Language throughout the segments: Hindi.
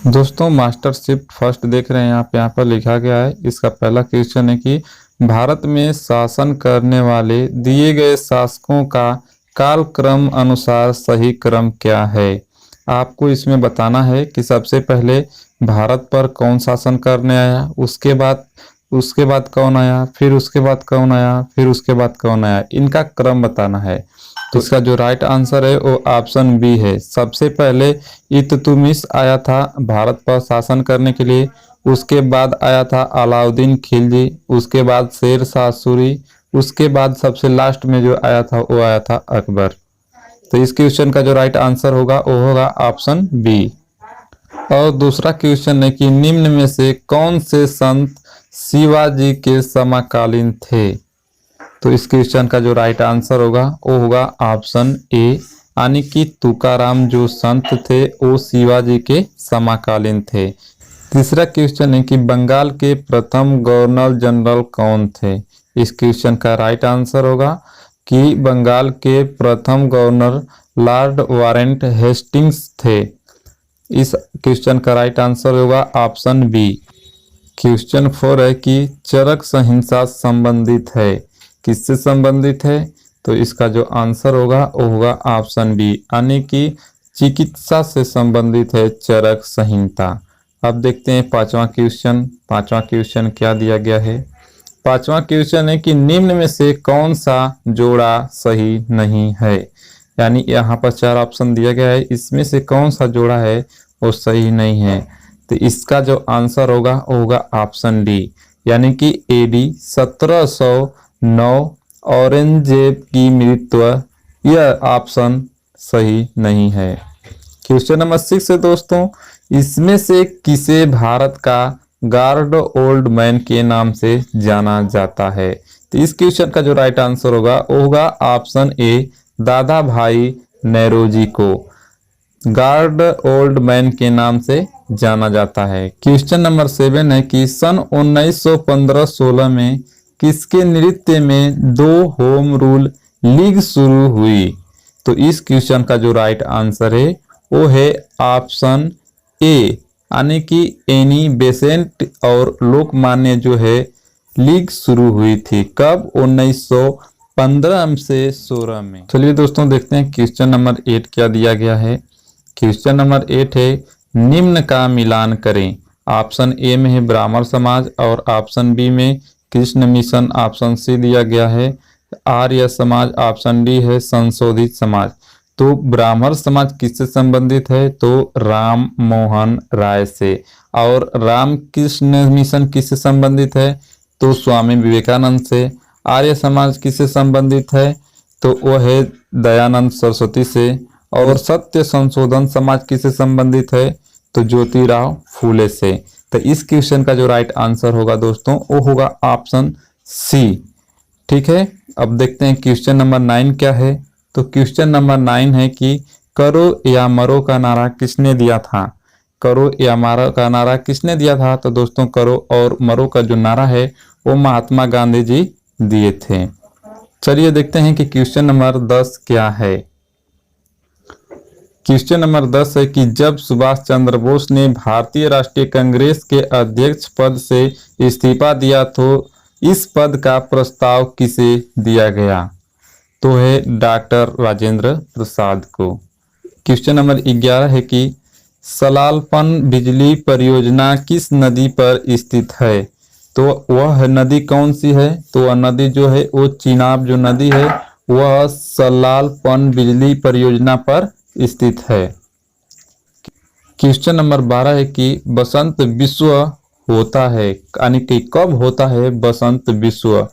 दोस्तों मास्टर शिफ्ट फर्स्ट देख रहे हैं यहाँ पर लिखा गया है। इसका पहला क्वेश्चन है कि भारत में शासन करने वाले दिए गए शासकों का कालक्रम अनुसार सही क्रम क्या है। आपको इसमें बताना है कि सबसे पहले भारत पर कौन शासन करने आया, उसके बाद कौन आया, फिर उसके बाद कौन आया, फिर उसके बाद कौन आया, इनका क्रम बताना है। तो इसका जो राइट आंसर है वो ऑप्शन बी है। सबसे पहले इल्तुतमिश आया था भारत पर शासन करने के लिए, उसके बाद आया था अलाउद्दीन खिलजी, उसके बाद शेर शाह सूरी, उसके बाद सबसे लास्ट में जो आया था वो आया था अकबर। तो इस क्वेश्चन का जो राइट आंसर होगा वो होगा ऑप्शन बी। और दूसरा क्वेश्चन है कि निम्न में से कौन से संत शिवाजी के समकालीन थे। तो इस क्वेश्चन का जो राइट आंसर होगा वो होगा ऑप्शन ए, यानी कि तुकाराम जो संत थे वो शिवाजी के समकालीन थे। तीसरा क्वेश्चन है कि बंगाल के प्रथम गवर्नर जनरल कौन थे। इस क्वेश्चन का राइट आंसर होगा कि बंगाल के प्रथम गवर्नर लॉर्ड वारेंट हेस्टिंग्स थे। इस क्वेश्चन का राइट आंसर होगा ऑप्शन बी। क्वेश्चन 4 है कि चरक संहिता संबंधित है, किससे संबंधित है। तो इसका जो आंसर होगा वो होगा ऑप्शन बी, यानी कि चिकित्सा से संबंधित है चरक संहिता। अब देखते हैं पांचवा क्वेश्चन। पांचवा क्वेश्चन क्या दिया गया है। पांचवा क्वेश्चन है कि निम्न में से कौन सा जोड़ा सही नहीं है। यानी यहाँ पर 4 ऑप्शन दिया गया है, इसमें से कौन सा जोड़ा है वो सही नहीं है। तो इसका जो आंसर होगा वो होगा ऑप्शन डी, यानी कि एडी 1709 औरंगजेब की मृत्यु, यह ऑप्शन सही नहीं है। क्वेश्चन नंबर 6 है दोस्तों, इसमें से किसे भारत का गार्ड ओल्ड मैन के नाम से जाना जाता है। तो इस क्वेश्चन का जो राइट आंसर होगा वो होगा ऑप्शन ए, दादा भाई नौरोजी को गार्ड ओल्ड मैन के नाम से जाना जाता है। क्वेश्चन नंबर 7 है कि सन 1915-16 में किसके नृत्य में 2 होम रूल लीग शुरू हुई। तो इस क्वेश्चन का जो राइट आंसर है वो है ऑप्शन ए, यानी कि एनी बेसेंट और लोकमान्य जो है लीग शुरू हुई थी। कब? 1915 से 16 में। चलिए दोस्तों देखते हैं क्वेश्चन नंबर 8 क्या दिया गया है। क्वेश्चन नंबर 8 है निम्न का मिलान करें। ऑप्शन ए में है ब्राह्मण समाज और ऑप्शन बी में कृष्ण मिशन, ऑप्शन सी दिया गया है आर्य समाज, ऑप्शन डी है संशोधित समाज। तो ब्राह्मण समाज किससे संबंधित है। तो राम मोहन राय से। और रामकृष्ण मिशन किससे संबंधित है। तो स्वामी विवेकानंद से। आर्य समाज किससे संबंधित है। तो वह है दयानंद सरस्वती से। और सत्य संशोधन समाज किससे संबंधित है। तो ज्योतिराव फूले से। तो इस क्वेश्चन का जो राइट आंसर होगा दोस्तों वो होगा ऑप्शन सी। ठीक है, अब देखते हैं क्वेश्चन नंबर 9 क्या है। तो क्वेश्चन नंबर 9 है कि करो या मरो का नारा किसने दिया था। करो या मरो का नारा किसने दिया था। तो दोस्तों करो और मरो का जो नारा है वो महात्मा गांधी जी दिए थे। चलिए देखते हैं कि क्वेश्चन नंबर 10 क्या है। क्वेश्चन नंबर 10 है कि जब सुभाष चंद्र बोस ने भारतीय राष्ट्रीय कांग्रेस के अध्यक्ष पद से इस्तीफा दिया तो इस पद का प्रस्ताव किसे दिया गया। तो है डॉक्टर राजेंद्र प्रसाद को। क्वेश्चन नंबर 11 है कि सलालपन बिजली परियोजना किस नदी पर स्थित है। तो वह नदी कौन सी है। तो वह नदी जो है वो चिनाब जो नदी है वह सलालपन बिजली परियोजना पर स्थित है। क्वेश्चन नंबर 12 है कि बसंत विश्व होता है, यानी कि कब होता है बसंत विश्व।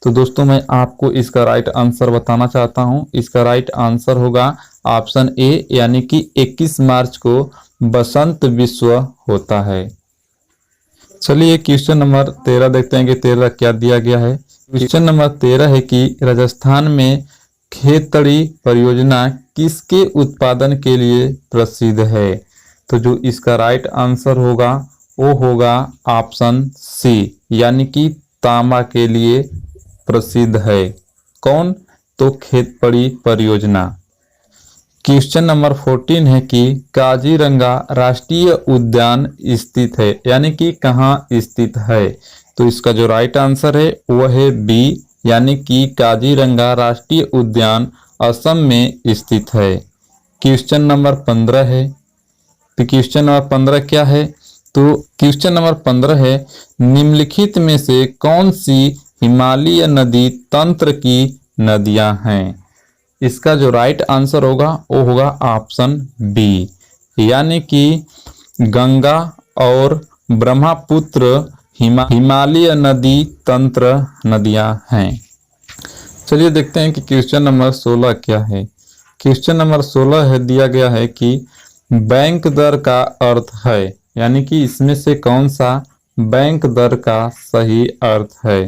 तो दोस्तों मैं आपको इसका राइट आंसर बताना चाहता हूं। इसका राइट आंसर होगा ऑप्शन ए, यानी कि 21 मार्च को बसंत विश्व होता है। चलिए क्वेश्चन नंबर 13 देखते हैं कि 13 क्या दिया गया है। क्वेश्चन नंबर 13 है कि राजस्थान में खेतड़ी परियोजना किसके उत्पादन के लिए प्रसिद्ध है। तो जो इसका राइट आंसर होगा वो होगा ऑप्शन सी, यानी कि तांबा के लिए प्रसिद्ध है। कौन। तो खेतड़ी परियोजना। क्वेश्चन नंबर 14 है कि काजीरंगा राष्ट्रीय उद्यान स्थित है, यानी कि कहाँ स्थित है। तो इसका जो राइट आंसर है वह है बी, यानी कि काजीरंगा राष्ट्रीय उद्यान असम में स्थित है। क्वेश्चन नंबर 15 है। तो क्वेश्चन नंबर 15 क्या है, तो क्वेश्चन नंबर 15 है निम्नलिखित में से कौन सी हिमालय नदी तंत्र की नदियां हैं। इसका जो राइट आंसर होगा वो होगा ऑप्शन बी, यानी कि गंगा और ब्रह्मपुत्र हिमालय नदी तंत्र नदियां हैं। चलिए देखते हैं कि क्वेश्चन नंबर 16 क्या है। क्वेश्चन नंबर 16 है दिया गया है कि बैंक दर का अर्थ है, यानी कि इसमें से कौन सा बैंक दर का सही अर्थ है।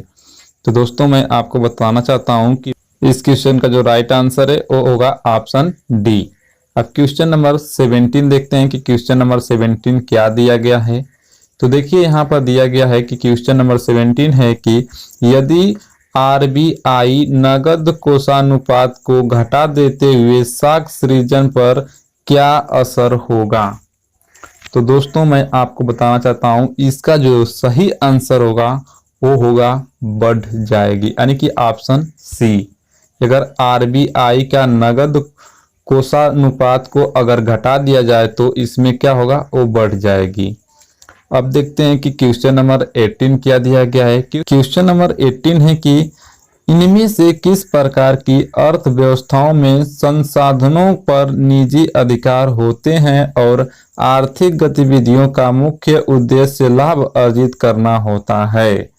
तो दोस्तों मैं आपको बताना चाहता हूं कि इस क्वेश्चन का जो राइट आंसर है वो होगा ऑप्शन डी। अब क्वेश्चन नंबर 17 देखते हैं कि क्वेश्चन नंबर 17 क्या दिया गया है। तो देखिए यहाँ पर दिया गया है कि क्वेश्चन नंबर 17 है कि यदि आरबीआई नगद कोषानुपात को घटा देते हुए साख सृजन पर क्या असर होगा। तो दोस्तों मैं आपको बताना चाहता हूं इसका जो सही आंसर होगा वो होगा बढ़ जाएगी, यानी कि ऑप्शन सी। अगर आरबीआई का नगद कोषानुपात को अगर घटा दिया जाए तो इसमें क्या होगा, वो बढ़ जाएगी। अब देखते हैं कि क्वेश्चन नंबर 18 क्या दिया गया है। क्वेश्चन नंबर 18 है कि इनमें से किस प्रकार की अर्थव्यवस्थाओं में संसाधनों पर निजी अधिकार होते हैं और आर्थिक गतिविधियों का मुख्य उद्देश्य लाभ अर्जित करना होता है।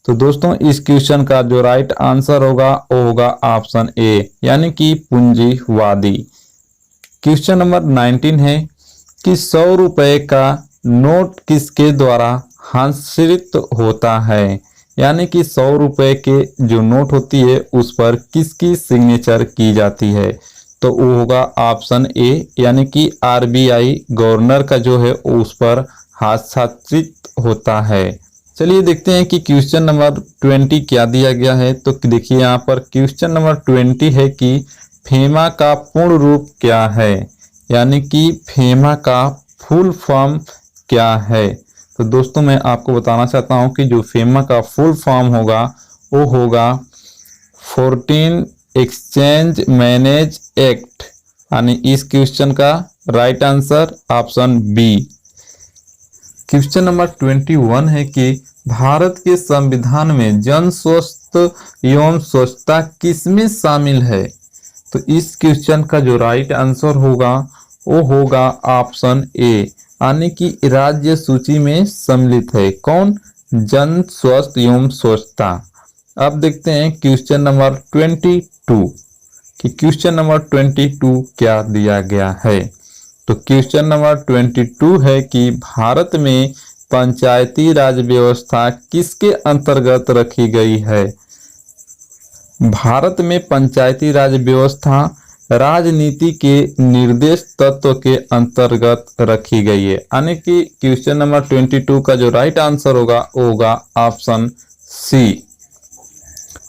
तो दोस्तों इस क्वेश्चन का जो राइट आंसर होगा वो होगा ऑप्शन ए, यानी कि पूंजीवादी। क्वेश्चन नंबर 19 है कि 100 रुपए का नोट किसके द्वारा हस्ताक्षरित होता है, यानी कि 100 रुपए के जो नोट होती है उस पर किसकी सिग्नेचर की जाती है। तो वो होगा ऑप्शन ए, यानी कि आरबीआई गवर्नर का जो है उस पर हस्ताक्षरित होता है। चलिए देखते हैं कि क्वेश्चन नंबर 20 क्या दिया गया है। तो देखिए यहाँ पर क्वेश्चन नंबर 20 है कि फेमा का पूर्ण रूप क्या है, यानी कि फेमा का फुल फॉर्म क्या है। तो दोस्तों मैं आपको बताना चाहता हूं कि जो फेमा का फुल फॉर्म होगा वो होगा 14 एक्सचेंज मैनेज एक्ट, यानी इस क्वेश्चन का right answer option B. Question number 21 है कि भारत के संविधान में जन स्वास्थ्य एवं स्वच्छता किसमें शामिल है। तो इस क्वेश्चन का जो राइट आंसर होगा वो होगा ऑप्शन ए, यानी कि राज्य सूची में सम्मिलित है। कौन, जन स्वास्थ्य एवं स्वच्छता। अब देखते हैं क्वेश्चन नंबर 22 कि क्वेश्चन नंबर 22 क्या दिया गया है। तो क्वेश्चन नंबर 22 है कि भारत में पंचायती राज व्यवस्था किसके अंतर्गत रखी गई है। भारत में पंचायती राज व्यवस्था राजनीति के निर्देश तत्व के अंतर्गत रखी गई है, यानी कि क्वेश्चन नंबर 22 का जो राइट आंसर होगा वो होगा ऑप्शन सी।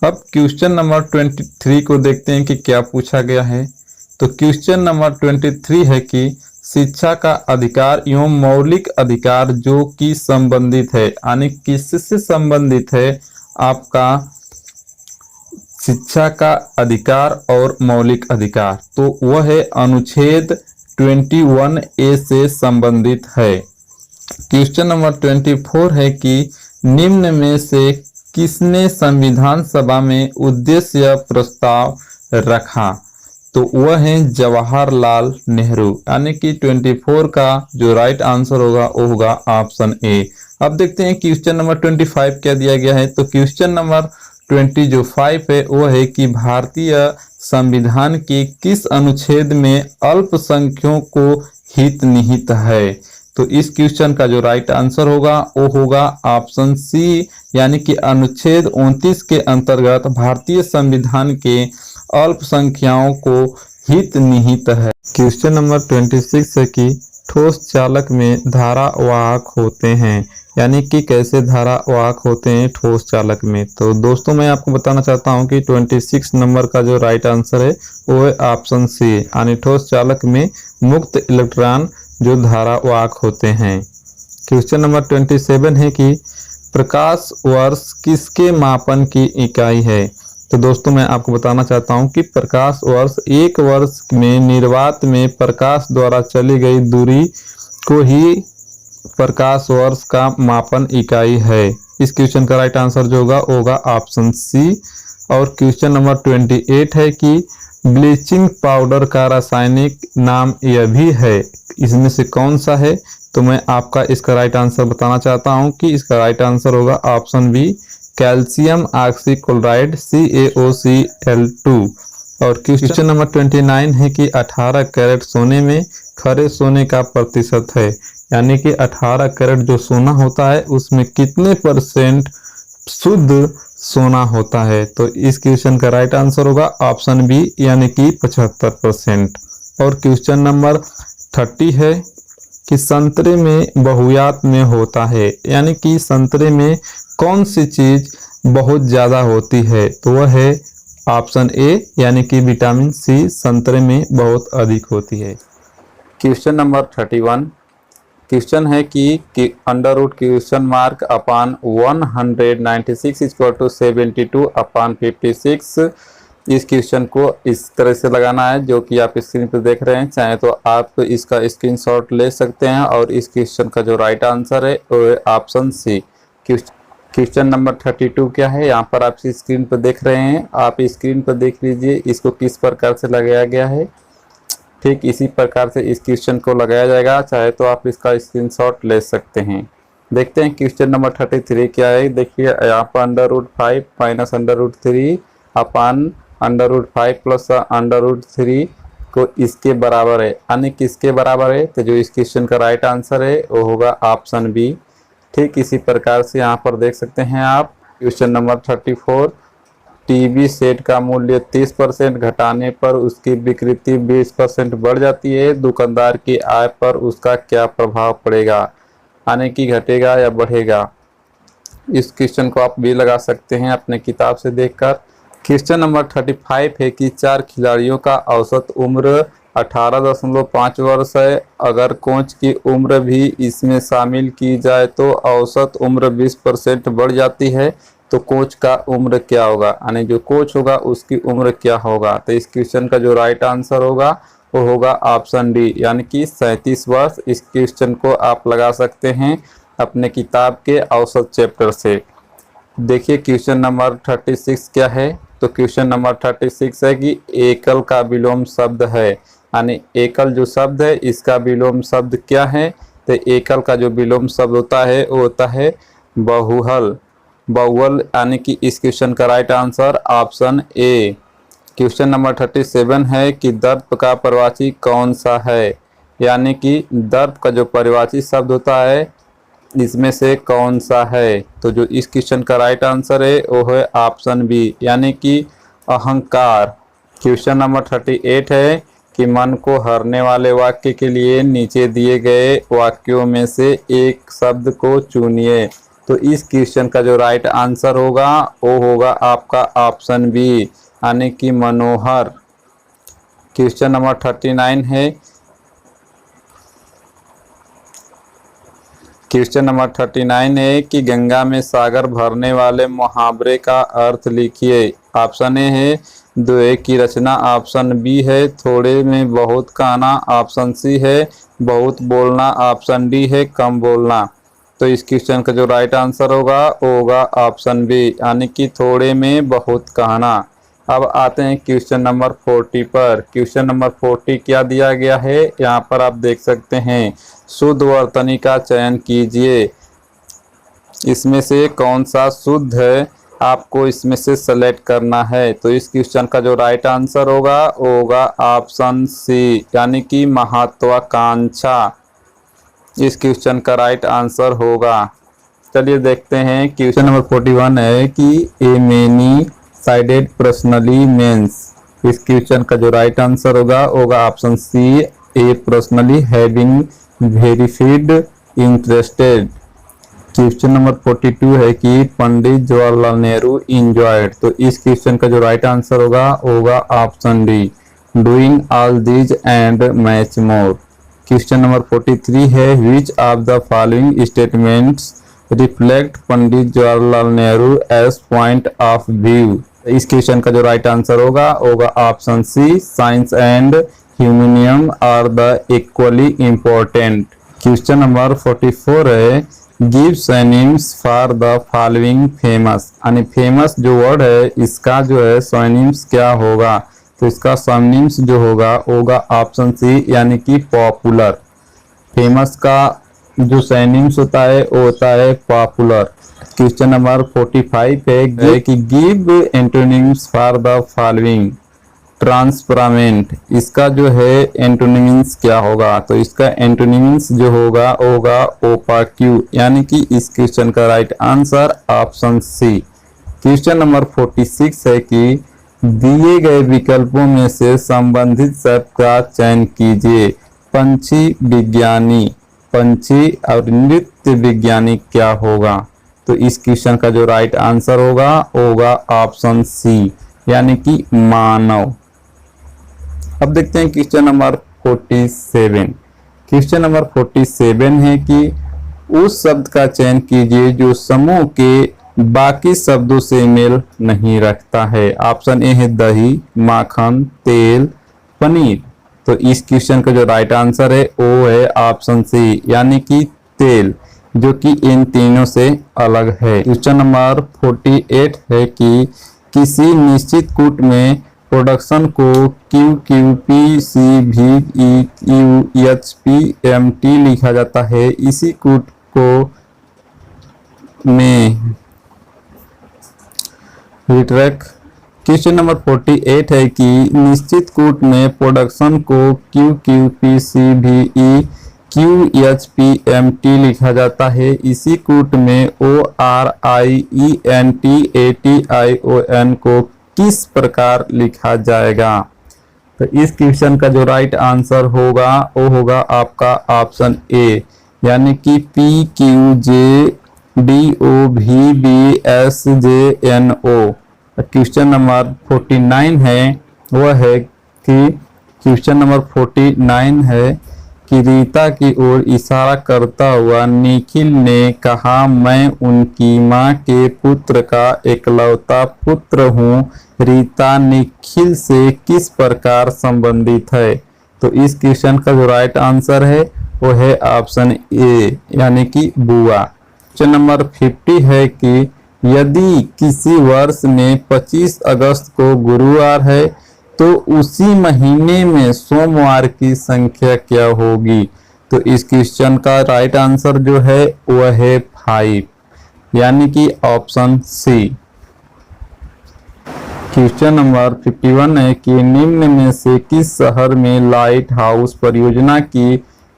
अब क्वेश्चन नंबर 23 को देखते हैं कि क्या पूछा गया है। तो क्वेश्चन नंबर 23 है कि शिक्षा का अधिकार एवं मौलिक अधिकार जो कि संबंधित है, यानी किससे संबंधित है आपका शिक्षा का अधिकार और मौलिक अधिकार। तो वह है अनुच्छेद 21A से संबंधित है। क्वेश्चन नंबर 24 है कि निम्न में से किसने संविधान सभा में उद्देश्य प्रस्ताव रखा। तो वह है जवाहरलाल नेहरू, यानी कि 24 का जो राइट आंसर होगा वो होगा ऑप्शन ए। अब देखते हैं क्वेश्चन नंबर 25 क्या दिया गया है। तो क्वेश्चन नंबर 25 है वो है कि भारतीय संविधान के किस अनुच्छेद में अल्पसंख्यकों को हित निहित है। तो इस क्वेश्चन का जो राइट आंसर होगा वो होगा ऑप्शन सी, यानी कि अनुच्छेद 29 के अंतर्गत भारतीय संविधान के अल्पसंख्यकों को हित निहित है। क्वेश्चन नंबर 26 है कि ठोस चालक में धारावाहक होते हैं, यानी कि कैसे धारावाहक होते हैं ठोस चालक में। तो दोस्तों मैं आपको बताना चाहता हूं कि 26 नंबर का जो राइट आंसर है वो है ऑप्शन सी, यानी ठोस चालक में मुक्त इलेक्ट्रॉन जो धारावाहक होते हैं। क्वेश्चन नंबर 27 है कि प्रकाश वर्ष किसके मापन की इकाई है। तो दोस्तों मैं आपको बताना चाहता हूं कि प्रकाश वर्ष एक वर्ष में निर्वात में प्रकाश द्वारा चली गई दूरी को ही प्रकाश वर्ष का मापन इकाई है। इस क्वेश्चन का राइट आंसर जो होगा ऑप्शन सी। और क्वेश्चन नंबर 28 है कि ब्लीचिंग पाउडर का रासायनिक नाम यह भी है, इसमें से कौन सा है। तो मैं आपका इसका राइट आंसर बताना चाहता हूं कि इसका राइट आंसर होगा option B, calcium oxychloride CaOCl2। और क्वेश्चन नंबर 29 है कि 18 कैरेट सोने में खरे सोने का प्रतिशत है, यानी कि 18 कैरेट जो सोना होता है उसमें कितने परसेंट शुद्ध सोना होता है। तो इस क्वेश्चन का राइट आंसर होगा ऑप्शन बी, यानी कि 75%। और क्वेश्चन नंबर 30 है कि संतरे में बहुयात में होता है, यानी कि संतरे में कौन सी चीज बहुत ज्यादा होती है। तो वह है ऑप्शन ए, यानी कि विटामिन सी संतरे में बहुत अधिक होती है। क्वेश्चन नंबर 31 क्वेश्चन है कि under root question mark upon 196 equal to 72 upon 56। इस क्वेश्चन को इस तरह से लगाना है जो कि आप स्क्रीन पर देख रहे हैं। चाहे तो आप इसका स्क्रीनशॉट ले सकते हैं। और इस क्वेश्चन का जो राइट आंसर है वो है ऑप्शन सी। क्वेश्चन नंबर 32 क्या है, यहाँ पर आप स्क्रीन पर देख रहे हैं। आप स्क्रीन पर देख लीजिए इसको किस प्रकार से लगाया गया है। ठीक इसी प्रकार से इस क्वेश्चन को लगाया जाएगा। चाहे तो आप इसका स्क्रीनशॉट ले सकते हैं। देखते हैं क्वेश्चन नंबर 33 क्या है। देखिए यहाँ पर under root 5 minus under root 3 upon under root 5 plus under root 3 को इसके बराबर है, यानी किसके बराबर है। तो जो इस क्वेश्चन का राइट आंसर है वो होगा ऑप्शन बी। ठीक इसी प्रकार से यहाँ पर देख सकते हैं आप। क्वेश्चन नंबर 34 टीवी सेट का मूल्य 30% घटाने पर उसकी बिक्री 20% बढ़ जाती है, दुकानदार की आय पर उसका क्या प्रभाव पड़ेगा, यानी कि घटेगा या बढ़ेगा। इस क्वेश्चन को आप भी लगा सकते हैं अपने किताब से देखकर। क्वेश्चन नंबर 35 है कि 4 खिलाड़ियों का औसत उम्र 18.5 वर्ष है। अगर कोच की उम्र भी इसमें शामिल की जाए तो औसत उम्र 20% बढ़ जाती है, तो कोच का उम्र क्या होगा, यानी जो कोच होगा उसकी उम्र क्या होगा। तो इस क्वेश्चन का जो राइट आंसर होगा वो होगा ऑप्शन डी, यानी कि 37 वर्ष। इस क्वेश्चन को आप लगा सकते हैं अपने किताब के औसत चैप्टर से। देखिए क्वेश्चन नंबर 36 क्या है। तो क्वेश्चन नंबर 36 है कि एकल का विलोम शब्द है, यानी एकल जो शब्द है इसका विलोम शब्द क्या है। तो एकल का जो विलोम शब्द होता है वो होता है बहुहल, बहुवल, यानी कि इस क्वेश्चन का right answer option A. Question number 37 है कि दर्प का परिवाची कौन सा है, यानी कि दर्प का जो परिवाची शब्द होता है इसमें से कौन सा है। तो जो इस क्वेश्चन का राइट आंसर है वो है ऑप्शन बी, यानी कि अहंकार। क्वेश्चन नंबर 38 है कि मन को हरने वाले वाक्य के लिए नीचे दिए गए वाक्यों में से एक शब्द को चुनिए। तो इस क्वेश्चन का जो राइट आंसर होगा वो होगा आपका ऑप्शन बी, यानी कि मनोहर। क्वेश्चन नंबर 39 है। क्वेश्चन नंबर 39 है कि गंगा में सागर भरने वाले मुहावरे का अर्थ लिखिए। ऑप्शन ए है दोहे की रचना, ऑप्शन बी है थोड़े में बहुत कहना, ऑप्शन सी है बहुत बोलना, ऑप्शन डी है कम बोलना। तो इस क्वेश्चन का जो राइट आंसर होगा वो होगा ऑप्शन बी, यानी कि थोड़े में बहुत कहना। अब आते हैं क्वेश्चन नंबर 40 पर। क्वेश्चन नंबर 40 क्या दिया गया है, यहाँ पर आप देख सकते हैं शुद्ध वर्तनी का चयन कीजिए। इसमें से कौन सा शुद्ध है आपको इसमें से सेलेक्ट करना है। तो इस क्वेश्चन का जो राइट आंसर होगा वो होगा ऑप्शन सी, यानी कि महत्वाकांक्षा। इस क्वेश्चन का राइट आंसर होगा। चलिए देखते हैं क्वेश्चन नंबर 41 है कि a many sided personally means. इस क्वेश्चन का जो राइट आंसर होगा option C, a personally having verified interested. Question number 42 है कि पंडित जवाहरलाल नेहरू इंजॉयड। तो इस क्वेश्चन का जो राइट आंसर होगा option D, doing all these and much more. Question number 43 है which of the following statements reflect Pandit Jawaharlal Nehru as point of view. इस क्वेश्चन का जो राइट आंसर होगा option C, science and humanism are the equally important. Question number 44 है give synonyms for the following famous. यानी फेमस जो वर्ड है इसका जो है सिनोनिम्स क्या होगा। तो इसका सिनोनिम्स जो होगा ऑप्शन सी, यानी कि पॉपुलर। फेमस का जो सिनोनिम्स होता है वो होता है पॉपुलर। क्वेश्चन नंबर 45 है कि give antonyms for the following. Transparent, इसका जो है एंटोनिम्स क्या होगा। तो इसका एंटोनिम्स जो होगा ओपाक्यू, यानी कि इस क्वेश्चन का right answer option C. Question number 46 है कि दिए गए विकल्पों में से संबंधित शब्द का चयन कीजिए। पंछी विज्ञानी, पंछी और नृत्य विज्ञानी क्या होगा। तो इस क्वेश्चन का जो राइट आंसर होगा ऑप्शन सी, यानी कि मानव। अब देखते हैं क्वेश्चन नंबर 47। क्वेश्चन नंबर 47 है कि उस शब्द का चयन कीजिए जो समूह के बाकी शब्दों से मेल नहीं रखता है। ऑप्शन ए है दही, माखन, तेल, पनीर। तो इस क्वेश्चन का जो राइट आंसर है वो है ऑप्शन सी, यानी कि तेल, जो कि इन तीनों से अलग है। क्वेश्चन नंबर 48 है कि किसी निश्चित कूट में प्रोडक्शन को QQPCVEUHPMT लिखा जाता है। इसी कूट को में रिट्रैक। क्वेश्चन नंबर 48 है कि निश्चित कूट में प्रोडक्शन को QQPCVEQHPMT लिखा जाता है। इसी कूट में ORIENTATION को किस प्रकार लिखा जाएगा। तो इस क्वेश्चन का जो राइट आंसर होगा वो होगा आपका ऑप्शन ए, यानी कि PQJDOVBSJNO। क्वेश्चन नंबर 49 है वह है कि क्वेश्चन नंबर 49 है कि रीता की ओर इशारा करता हुआ निखिल ने कहा मैं उनकी मां के पुत्र का एकलौता पुत्र हूं। रीता निखिल से किस प्रकार संबंधित है। तो इस क्वेश्चन का जो राइट आंसर है वो है ऑप्शन ए, यानी कि बुआ। क्वेश्चन नंबर 50 है कि यदि किसी वर्ष में 25 अगस्त को गुरुवार है तो उसी महीने में सोमवार की संख्या क्या होगी। तो इस क्वेश्चन का राइट आंसर जो है वह है 5, यानी कि ऑप्शन सी। क्वेश्चन नंबर 51 है कि निम्न में से किस शहर में लाइट हाउस परियोजना की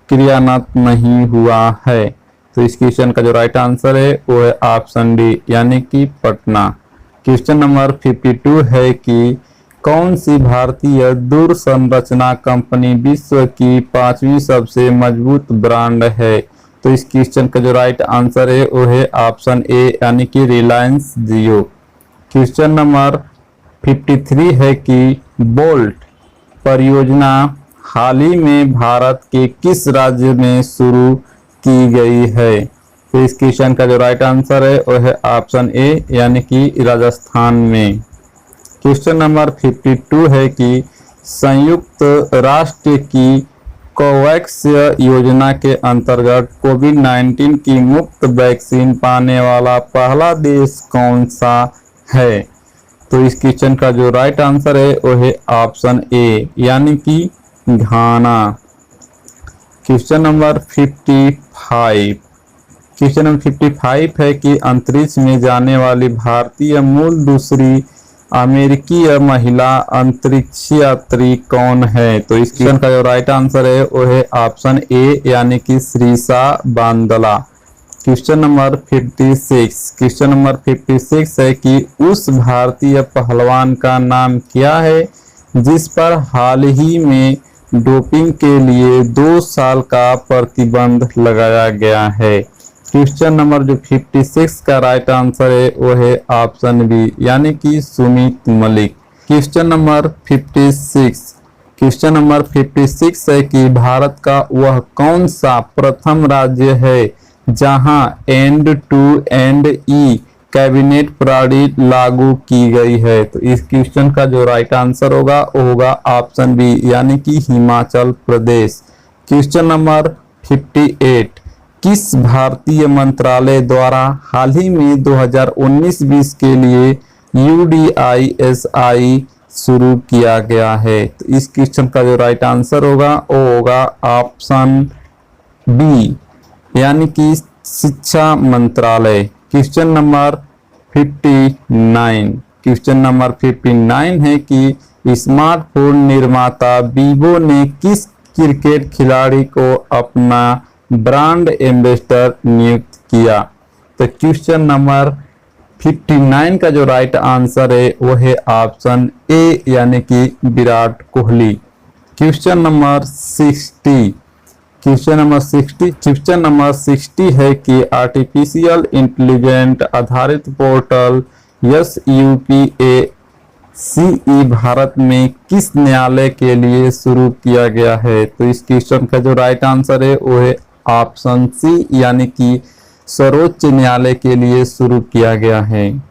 क्रियान्वित नहीं हुआ है। तो इस क्वेश्चन का जो राइट आंसर है वो है ऑप्शन डी, यानी कि पटना। क्वेश्चन नंबर 52 है कि कौन सी भारतीय दूरसंरचना कंपनी विश्व की 5वीं सबसे मजबूत ब्रांड है। तो इस क्वेश्चन का जो राइट आंसर है वो है ऑप्शन ए, यानी कि रिलायंस जियो। क्वेश्चन नंबर 53 है कि बोल्ट परियोजना हाल ही में भारत के किस राज्य में शुरू की गई है। तो इस क्वेश्चन का जो राइट आंसर है वो है ऑप्शन ए, यानी कि राजस्थान में। क्वेश्चन नंबर 52 है कि संयुक्त राष्ट्र की कोवैक्स योजना के अंतर्गत कोविड-19 की मुफ्त वैक्सीन पाने वाला पहला देश कौन सा है। तो इस क्वेश्चन का जो राइट आंसर है वो है ऑप्शन ए, यानी कि Ghana. Question number 55। Question number 55 है कि अंतरिक्ष में जाने वाली भारतीय मूल दूसरी अमेरिकी महिला अंतरिक्ष यात्री कौन है। तो इस क्वेश्चन का जो राइट आंसर है वो है ऑप्शन ए, यानी कि Sirisha Bandla. Question number 56। Question number 56 है कि उस भारतीय पहलवान का नाम क्या है जिस पर हाल ही में डोपिंग के लिए 2 साल का प्रतिबंध लगाया गया है। क्वेश्चन नंबर जो 56 का राइट आंसर है वो है ऑप्शन बी यानी कि सुमित मलिक। क्वेश्चन नंबर 56 है कि भारत का वह कौन सा प्रथम राज्य है जहां end to end e cabinet प्रणाली लागू की गई है। तो इस क्वेश्चन का जो राइट आंसर होगा वो होगा ऑप्शन बी यानी कि हिमाचल प्रदेश। क्वेश्चन नंबर 58 किस भारतीय मंत्रालय द्वारा हाल ही में 2019-20 के लिए UDISI शुरू किया गया है। तो इस क्वेश्चन का जो राइट आंसर होगा वो होगा ऑप्शन बी यानी कि शिक्षा मंत्रालय। क्वेश्चन नंबर 59 है कि स्मार्टफोन निर्माता वीवो ने किस क्रिकेट खिलाड़ी को अपना ब्रांड एम्बेसडर नियुक्त किया। तो क्वेश्चन नंबर 59 का जो राइट आंसर है वो है ऑप्शन ए यानी कि विराट कोहली। क्वेश्चन नंबर 60 है कि आर्टिफिशियल इंटेलिजेंट आधारित पोर्टल SUPACE भारत में किस न्यायालय के लिए शुरू किया गया है। तो इस क्वेश्चन का जो राइट आंसर है वो है ऑप्शन सी यानी कि सर्वोच्च न्यायालय के लिए शुरू किया गया है।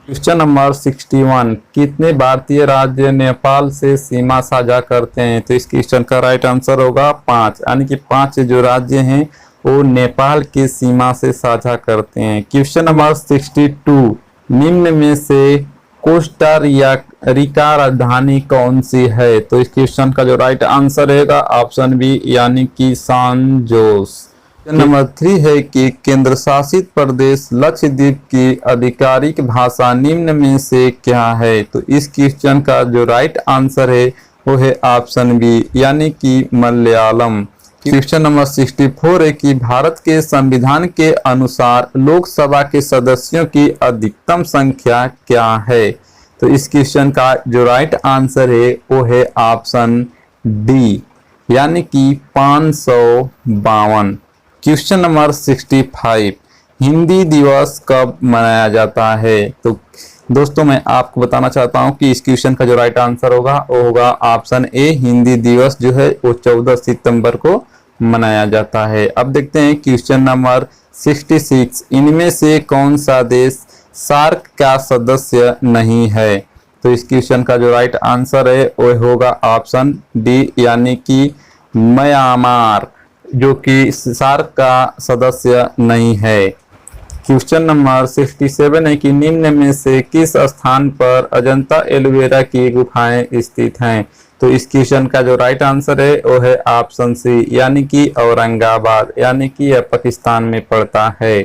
क्वेश्चन नंबर 61 कितने भारतीय राज्य नेपाल से सीमा साझा करते हैं। तो इस क्वेश्चन का राइट आंसर होगा 5 यानी कि 5 जो राज्य हैं वो नेपाल की सीमा से साझा करते हैं। क्वेश्चन नंबर 62 निम्न में से कोस्टा रिका राजधानी कौन सी है। तो इस क्वेश्चन का जो राइट आंसर रहेगा ऑप्शन बी यानी कि सान जोस। नंबर 3 है कि केंद्र शासित प्रदेश लक्षद्वीप की आधिकारिक भाषा निम्न में से क्या है। तो इस क्वेश्चन का जो राइट आंसर है वो है ऑप्शन बी यानी कि मलयालम। क्वेश्चन नंबर 64 है कि भारत के संविधान के अनुसार लोकसभा के सदस्यों की अधिकतम संख्या क्या है। तो इस क्वेश्चन का जो राइट आंसर है वो है ऑप्शन डी यानी कि 552। क्वेश्चन नंबर 65 हिंदी दिवस कब मनाया जाता है। तो दोस्तों मैं आपको बताना चाहता हूं कि इस क्वेश्चन का जो राइट आंसर होगा वो होगा ऑप्शन ए हिंदी दिवस जो है वो 14 सितंबर को मनाया जाता है। अब देखते हैं क्वेश्चन नंबर 66 इनमें से कौन सा देश सार्क का सदस्य नहीं है। तो इस क्वेश्चन का जो राइट आंसर है वो होगा ऑप्शन डी यानी कि म्यांमार जो कि सार्क का सदस्य नहीं है। क्वेश्चन नंबर 67 है कि निम्न में से किस स्थान पर अजंता एलोवेरा की गुफाएं स्थित हैं। तो इस क्वेश्चन का जो राइट आंसर है वो है ऑप्शन सी यानी कि औरंगाबाद यानी कि यह पाकिस्तान में पड़ता है।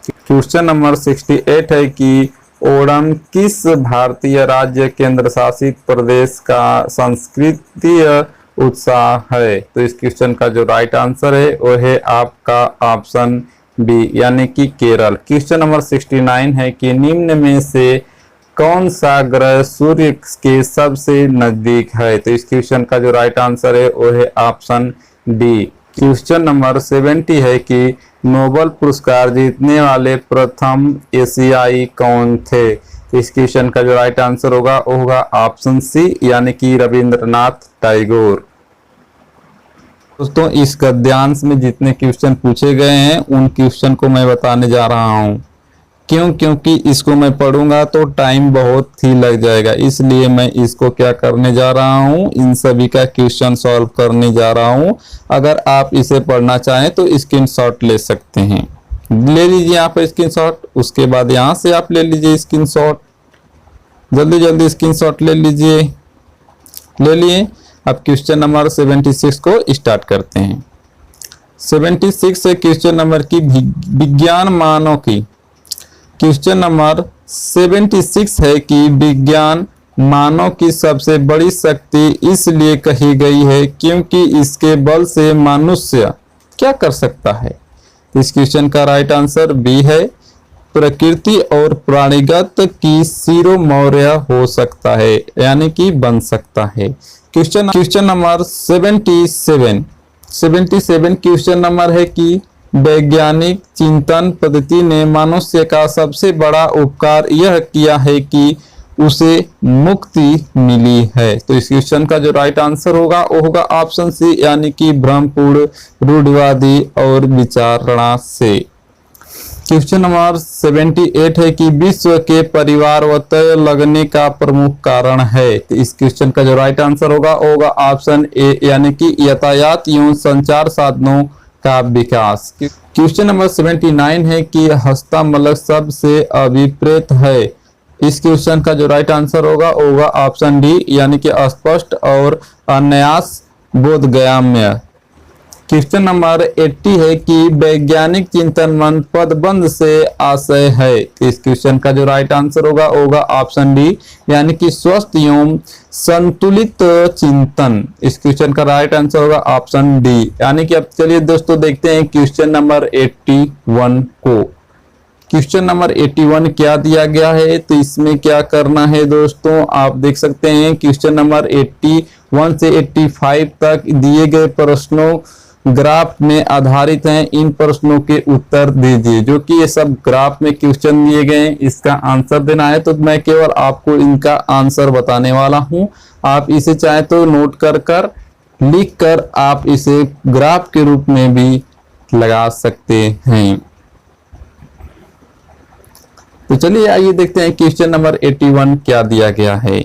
क्वेश्चन नंबर 68 है कि ओणम किस भारतीय राज्य केंद्र शासित प्रदेश का सांस्कृतिक उत्साह है। तो इस क्वेश्चन का जो राइट आंसर है वो है आपका ऑप्शन बी यानी कि केरल। क्वेश्चन नंबर 69 है कि निम्न में से कौन सा ग्रह सूर्य के सबसे नजदीक है। तो इस क्वेश्चन का जो राइट आंसर है वो है ऑप्शन डी। क्वेश्चन नंबर 70 है कि नोबेल पुरस्कार जीतने वाले प्रथम एशियाई कौन थे। तो इस क्वेश्चन का जो राइट आंसर होगा वो होगा ऑप्शन सी यानी कि रविंद्रनाथ टैगोर। दोस्तों इस गद्यांश में जितने क्वेश्चन पूछे गए हैं उन क्वेश्चन को मैं बताने जा रहा हूं। क्योंकि इसको मैं पढ़ूंगा तो टाइम बहुत ही लग जाएगा, इसलिए मैं इसको क्या करने जा रहा हूं इन सभी का क्वेश्चन सॉल्व करने जा रहा हूं। अगर आप इसे पढ़ना चाहें तो स्क्रीनशॉट ले सकते हैं, ले लीजिए यहाँ पर स्क्रीनशॉट। उसके बाद यहाँ से आप ले लीजिए स्क्रीनशॉट, जल्दी स्क्रीनशॉट ले लीजिए, ले लिए। अब क्वेश्चन नंबर 76 को स्टार्ट करते हैं। 76 है क्वेश्चन नंबर की विज्ञान मानों की। क्वेश्चन नंबर 76 है कि विज्ञान मानव की सबसे बड़ी शक्ति इसलिए कही गई है क्योंकि इसके बल से मनुष्य क्या कर सकता है। इस क्वेश्चन का राइट आंसर बी है, प्रकृति और प्राणीगत की शिरोमौर्य हो सकता है यानी कि बन सकता है। क्वेश्चन नंबर 77 क्वेश्चन नंबर है कि वैज्ञानिक चिंतन पद्धति ने मनुष्य का सबसे बड़ा उपकार यह किया है कि उसे मुक्ति मिली है। तो इस क्वेश्चन का जो राइट आंसर होगा वो होगा ऑप्शन सी, यानी कि भ्रमपूर्ण, रूढ़िवादी और विचारणा से। क्वेश्चन नंबर 78 है कि विश्व के परिवारवत लगने का प्रमुख कारण है। तो इस क्वेश्चन का जो राइट आंसर होगा वो होगा ऑप्शन ए, यानी कि यातायात एवं संचार साधनों का विकास। क्वेश्चन नंबर 79 है कि हस्तमलक शब्द से अभिप्रेत है। इस क्वेश्चन का जो राइट आंसर होगा वो होगा ऑप्शन डी, यानी कि अस्पष्ट और अनायास बोधगम्य। क्वेश्चन नंबर 80 है कि वैज्ञानिक चिंतन मन पदबंध से आशय है। इस क्वेश्चन का जो राइट आंसर होगा वो होगा ऑप्शन डी, यानी कि स्वस्थ एवं संतुलित चिंतन। इस क्वेश्चन का राइट आंसर होगा ऑप्शन डी, यानी कि अब चलिए दोस्तों देखते हैं क्वेश्चन नंबर 81 को। क्वेश्चन नंबर 81 क्या दिया गया है, तो इसमें क्या करना है दोस्तों, आप देख सकते हैं क्वेश्चन नंबर 81 से 85 तक दिए गए प्रश्नों ग्राफ में आधारित हैं। इन प्रश्नों के उत्तर दीजिए। जो कि ये सब ग्राफ में क्वेश्चन दिए गए हैं, इसका आंसर देना है। तो मैं केवल आपको इनका आंसर बताने वाला हूं। आप इसे चाहे तो नोट कर लिख कर आप इसे ग्राफ के रूप में भी लगा सकते हैं। तो चलिए आइए देखते हैं क्वेश्चन नंबर 81 क्या दिया गया है।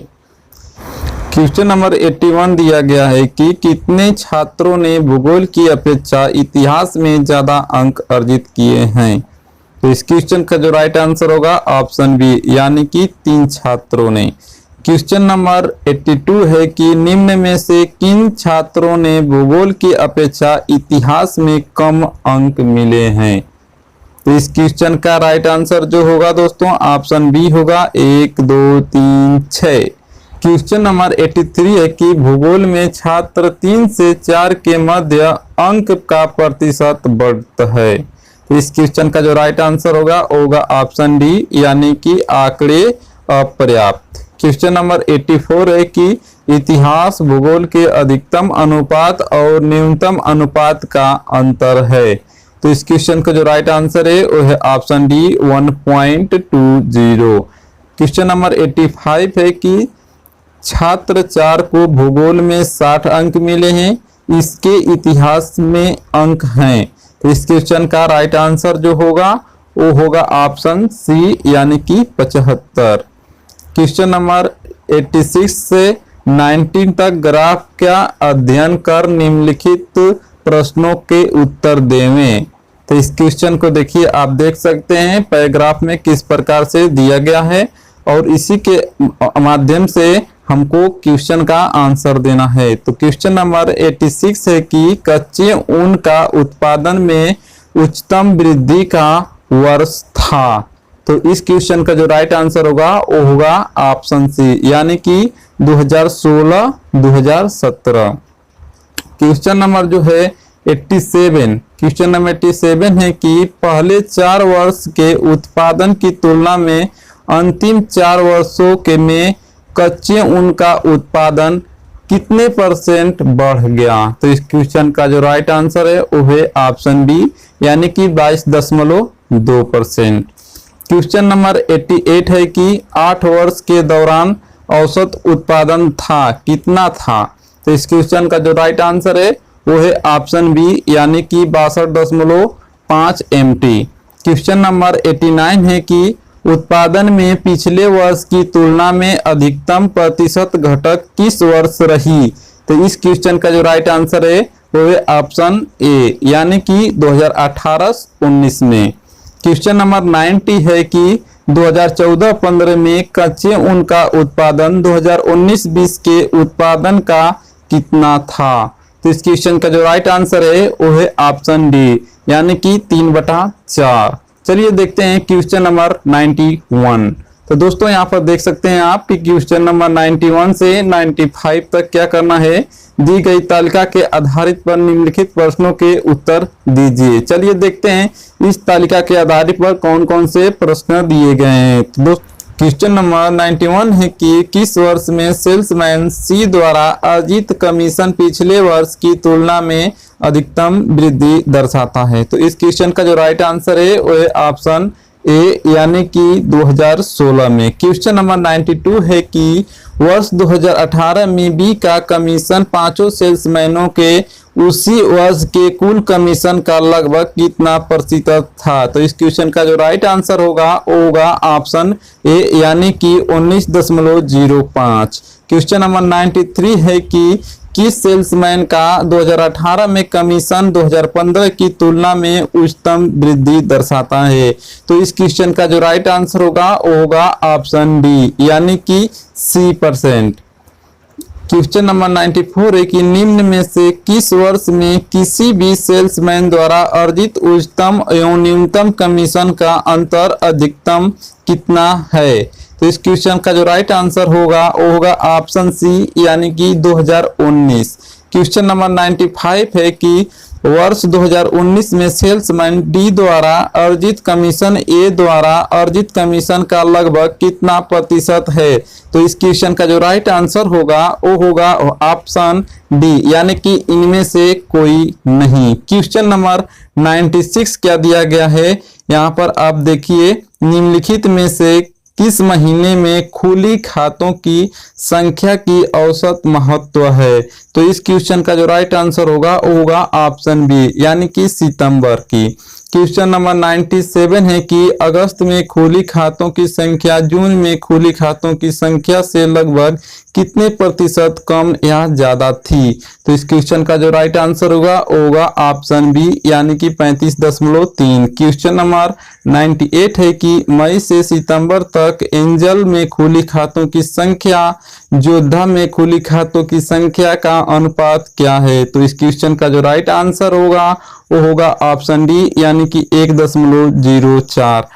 क्वेश्चन नंबर 81 दिया गया है कि कितने छात्रों ने भूगोल की अपेक्षा इतिहास में ज्यादा अंक अर्जित किए हैं। तो इस क्वेश्चन का जो राइट आंसर होगा ऑप्शन बी, यानी कि 3 छात्रों ने। क्वेश्चन नंबर 82 है कि निम्न में से किन छात्रों ने भूगोल की अपेक्षा इतिहास में कम अंक मिले हैं। तो इस क्वेश्चन का राइट आंसर जो होगा दोस्तों ऑप्शन बी होगा 1 2 3 6। क्वेश्चन नंबर 83 है कि भूगोल में छात्र 3 से 4 के मध्य अंक का प्रतिशत बढ़ता है। तो इस क्वेश्चन का जो राइट आंसर होगा ऑप्शन डी, यानी कि आंकड़े अपर्याप्त। क्वेश्चन नंबर 84 है कि इतिहास भूगोल के अधिकतम अनुपात और न्यूनतम अनुपात का अंतर है। तो इस क्वेश्चन का जो राइट आंसर है वो है ऑप्शन डी 1.20। क्वेश्चन नंबर 85 है कि छात्र 4 को भूगोल में 60 अंक मिले हैं, इसके इतिहास में अंक हैं। तो इस क्वेश्चन का राइट आंसर जो होगा वो होगा ऑप्शन सी, यानी कि 75। क्वेश्चन नंबर 86 से 19 तक ग्राफ का अध्ययन कर निम्नलिखित प्रश्नों के उत्तर देवें। तो इस क्वेश्चन को देखिए, आप देख सकते हैं पैराग्राफ में किस प्रकार से दिया गया है और इसी के माध्यम से हमको क्वेश्चन का आंसर देना है। तो क्वेश्चन नंबर 86 है कि कच्चे ऊन का उत्पादन में उच्चतम वृद्धि का वर्ष था। तो इस क्वेश्चन का जो राइट आंसर होगा वो होगा ऑप्शन सी, यानी कि 2016-2017। क्वेश्चन नंबर जो है 87, क्वेश्चन नंबर 87 है कि पहले 4 वर्ष के उत्पादन की तुलना में अंतिम 4 वर्षों के में कच्चे ऊन का उत्पादन कितने % बढ़ गया। तो इस क्वेश्चन का जो राइट आंसर है वो है ऑप्शन बी, यानी कि 22.2%। क्वेश्चन नंबर 88 है कि 8 वर्ष के दौरान औसत उत्पादन था कितना था। तो इस क्वेश्चन का जो राइट आंसर है वो है ऑप्शन बी, यानी कि 62.5 MT। क्वेश्चन नंबर 89 है कि उत्पादन में पिछले वर्ष की तुलना में अधिकतम प्रतिशत घटक किस वर्ष रही। तो इस क्वेश्चन का जो राइट आंसर है वो है ऑप्शन ए, यानी कि 2018-19 में। क्वेश्चन नंबर 90 है कि 2014-15 में कच्चे ऊन का उत्पादन 2019-20 के उत्पादन का कितना था। तो इस क्वेश्चन का जो राइट आंसर है वो है ऑप्शन डी, यानी कि 3/4। चलिए देखते हैं क्वेश्चन नंबर 91। तो दोस्तों यहाँ पर देख सकते हैं आप कि क्वेश्चन नंबर 91 से 95 तक क्या करना है, दी गई तालिका के आधारित पर निम्नलिखित प्रश्नों के उत्तर दीजिए। चलिए देखते हैं इस तालिका के आधारित पर कौन कौन से प्रश्न दिए गए हैं। क्वेश्चन नंबर 91 है कि किस वर्ष में सेल्समैन सी द्वारा अर्जित कमीशन पिछले वर्ष की तुलना में अधिकतम वृद्धि दर्शाता है। तो इस क्वेश्चन का जो राइट आंसर है वो है ऑप्शन ए यानी कि 2016 में। क्वेश्चन नंबर 92 है कि वर्ष 2018 में बी का कमीशन पांचों सेल्समैनों के उसी वर्ष के कुल कमीशन का लगभग कितना प्रतिशत था। तो इस क्वेश्चन का जो राइट आंसर होगा वो होगा ऑप्शन ए यानी कि 19.05। क्वेश्चन नंबर 93 है कि किस सेल्समैन का 2018 में कमीशन 2015 की तुलना में उच्चतम वृद्धि दर्शाता है। तो इस क्वेश्चन का जो राइट आंसर होगा वो होगा ऑप्शन डी यानी कि C%। क्वेश्चन नंबर 94 है कि निम्न में से किस वर्ष में किसी भी सेल्समैन द्वारा अर्जित उच्चतम एवं न्यूनतम कमीशन का अंतर अधिकतम कितना है। तो इस क्वेश्चन का जो राइट आंसर होगा वो होगा ऑप्शन सी यानी कि 2019। क्वेश्चन नंबर 95 है कि वर्ष 2019 में सेल्समैन डी द्वारा अर्जित कमीशन ए द्वारा अर्जित कमीशन का लगभग कितना प्रतिशत है। तो इस क्वेश्चन का जो राइट आंसर होगा वो होगा ऑप्शन डी यानी कि इनमें से कोई नहीं। क्वेश्चन नंबर 96 क्या दिया गया है यहाँ पर आप देखिए, निम्नलिखित में से किस महीने में खुली खातों की संख्या की औसत महत्व है। तो इस क्वेश्चन का जो राइट आंसर होगा वो होगा ऑप्शन बी यानी कि सितंबर की। क्वेश्चन नंबर 97 है कि अगस्त में खुली खातों की संख्या जून में खुली खातों की संख्या से लगभग कितने प्रतिशत कम या ज्यादा थी। तो इस क्वेश्चन का जो राइट आंसर होगा वो होगा ऑप्शन बी यानी कि 35.3। क्वेश्चन नंबर 98 है कि मई से सितंबर तक एंजल में खुली खातों की संख्या योद्धा में खुली खातों की संख्या का अनुपात क्या है। तो इस क्वेश्चन का जो राइट आंसर होगा वो होगा ऑप्शन डी यानी कि 1.04।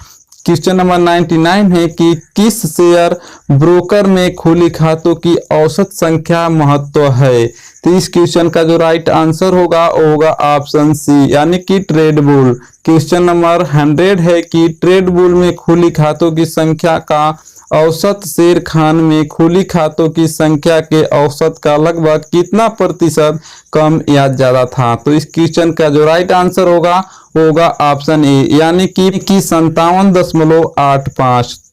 क्वेश्चन नंबर 99 है कि किस शेयर ब्रोकर में खुली खातों की औसत संख्या महत्व है। तो इस क्वेश्चन का जो राइट आंसर होगा वो होगा ऑप्शन सी यानी कि ट्रेड बुल। क्वेश्चन नंबर 100 है कि ट्रेड बुल में खुली खातों की संख्या का औसत शेर खान में खुली खातों की संख्या के औसत का लगभग कितना प्रतिशत कम या ज्यादा था। तो इस क्वेश्चन का जो राइट आंसर होगा वो होगा ऑप्शन ए यानी कि 57.85।